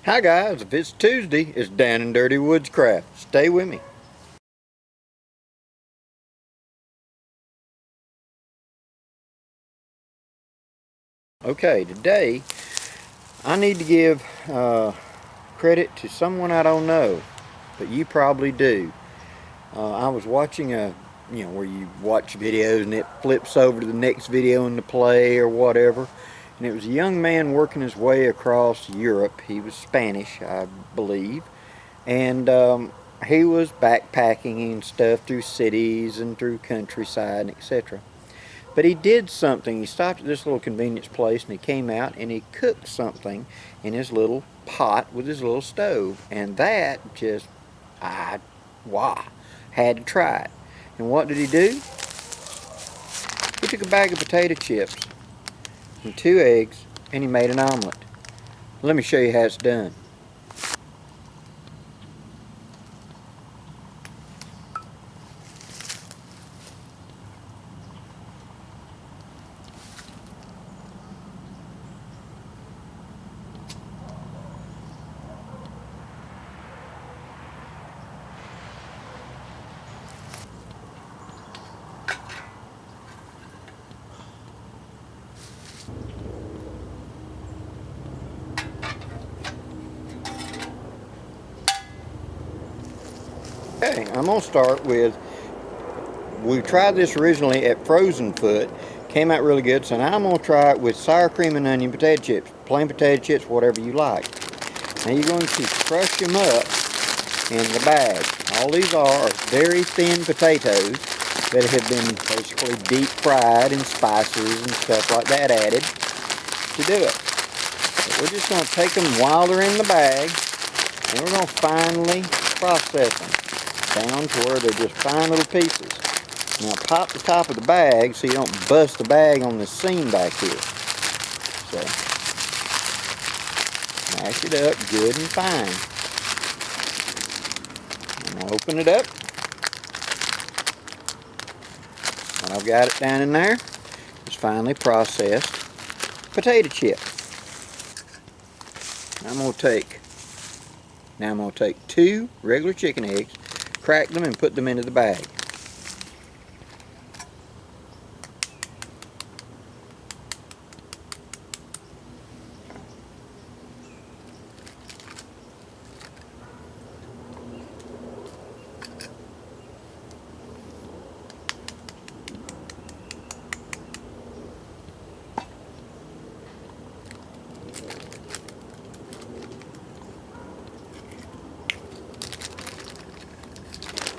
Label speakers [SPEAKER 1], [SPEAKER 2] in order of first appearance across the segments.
[SPEAKER 1] Hi guys, if it's Tuesday, it's down and dirty Woodscraft. Stay with me. Okay, today I need to give credit to someone I don't know, but you probably do. I was watching where you watch videos and it flips over to the next video in the play or whatever. And it was a young man working his way across Europe. He was Spanish, I believe. And he was backpacking and stuff through cities and through countryside, etc. But he did something. He stopped at this little convenience place and he came out and he cooked something in his little pot with his little stove. And that just, wow, had to try it. And what did he do? He took a bag of potato chips and 2 eggs and he made an omelet. Let me show you how it's done. Okay, I'm going to start with, we tried this originally at Frozen Foot, came out really good, so now I'm going to try it with sour cream and onion potato chips, plain potato chips, whatever you like. Now you're going to crush them up in the bag. All these are very thin potatoes that have been basically deep fried and spices and stuff like that added to do it. So we're just going to take them while they're in the bag and we're going to finely process them down to where they're just fine little pieces. Now pop the top of the bag so you don't bust the bag on the seam back here. So mash it up good and fine. And I'll open it up. When I've got it down in there, it's finely processed potato chip. I'm going to take 2 regular chicken eggs, crack them and put them into the bag.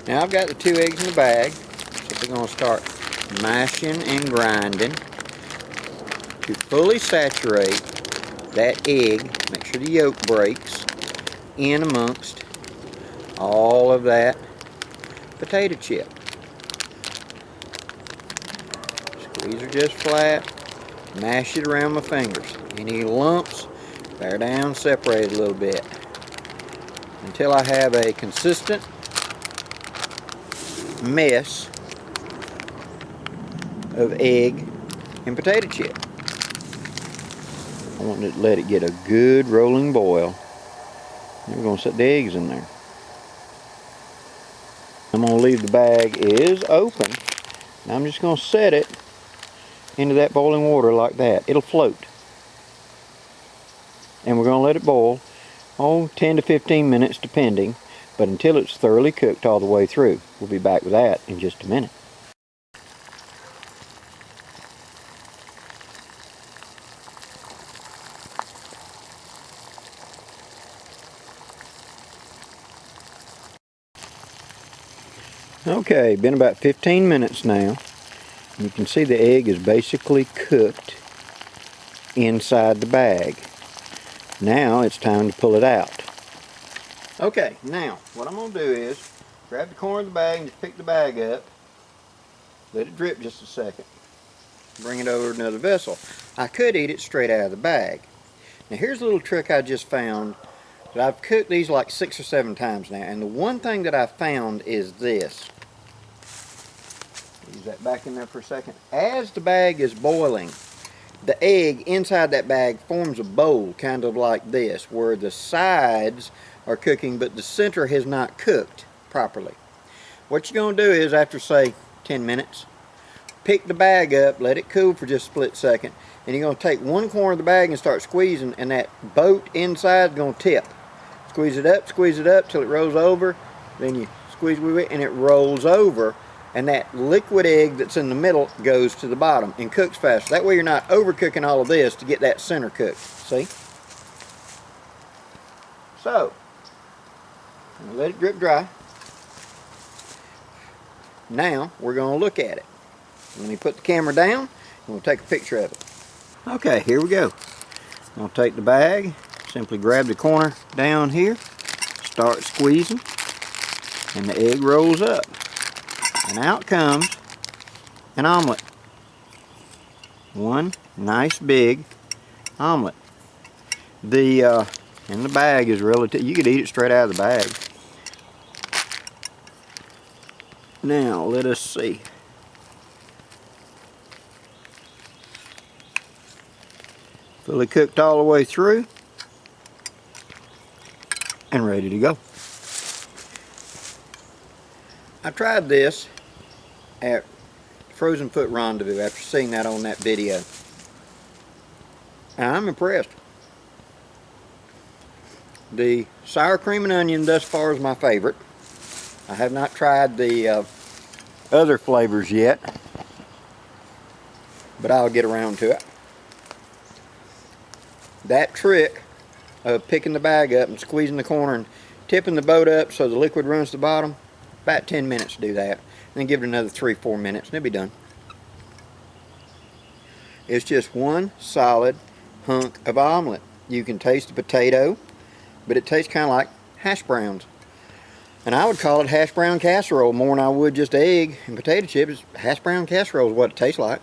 [SPEAKER 1] Now I've got the 2 eggs in the bag, so we're going to start mashing and grinding to fully saturate that egg. Make sure the yolk breaks in amongst all of that potato chip. Squeeze her just flat, mash it around my fingers. Any lumps, bear down, separate a little bit until I have a consistent mess of egg and potato chip. I want to let it get a good rolling boil. Then we're going to set the eggs in there. I'm going to leave the bag is open. And I'm just going to set it into that boiling water like that. It'll float. And we're going to let it boil, 10 to 15 minutes depending, but until it's thoroughly cooked all the way through. We'll be back with that in just a minute. Okay, been about 15 minutes now. You can see the egg is basically cooked inside the bag. Now it's time to pull it out. Okay, now what I'm going to do is grab the corner of the bag and just pick the bag up. Let it drip just a second. Bring it over to another vessel. I could eat it straight out of the bag. Now here's a little trick I just found. That I've cooked these like 6 or 7 times now, and the one thing that I found is this. Use that back in there for a second. As the bag is boiling, the egg inside that bag forms a bowl, kind of like this, where the sides are cooking, but the center has not cooked properly. What you're going to do is, after say 10 minutes, pick the bag up, let it cool for just a split second, and you're going to take one corner of the bag and start squeezing, and that boat inside is going to tip. Squeeze it up till it rolls over, then you squeeze with it and it rolls over, and that liquid egg that's in the middle goes to the bottom and cooks faster. That way you're not overcooking all of this to get that center cooked. See? So, let it drip dry. Now we're going to look at it. Let me put the camera down and we'll take a picture of it. Okay, here we go. I'm going to take the bag, simply grab the corner down here, start squeezing, and the egg rolls up. And out comes an omelet. One nice big omelet. And the bag is relative. You could eat it straight out of the bag. Now, let us see. Fully cooked all the way through and ready to go. I tried this at Frozen Foot Rendezvous after seeing that on that video, and I'm impressed. The sour cream and onion thus far is my favorite. I have not tried the other flavors yet, but I'll get around to it. That trick of picking the bag up and squeezing the corner and tipping the boat up so the liquid runs to the bottom, about 10 minutes to do that. And then give it another 3-4 minutes and it'll be done. It's just one solid hunk of omelet. You can taste the potato, but it tastes kind of like hash browns. And I would call it hash brown casserole more than I would just egg and potato chips. Hash brown casserole is what it tastes like.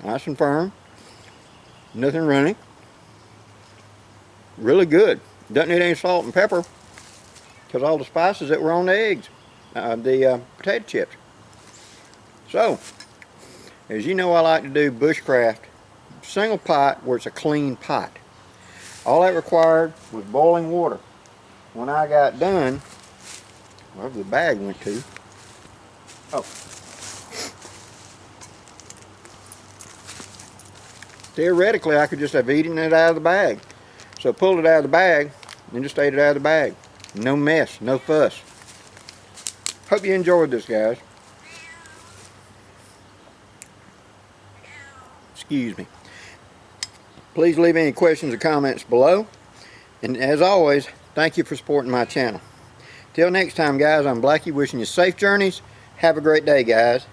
[SPEAKER 1] Nice and firm. Nothing runny. Really good. Doesn't need any salt and pepper because all the spices that were on the eggs, the potato chips. So, as you know, I like to do bushcraft single pot where it's a clean pot. All that required was boiling water. When I got done, wherever the bag went to, theoretically I could just have eaten it out of the bag. So I pulled it out of the bag and just ate it out of the bag. No mess, no fuss. Hope you enjoyed this, guys. Excuse me. Please leave any questions or comments below. And as always, thank you for supporting my channel. Till next time, guys, I'm Blackie wishing you safe journeys. Have a great day, guys.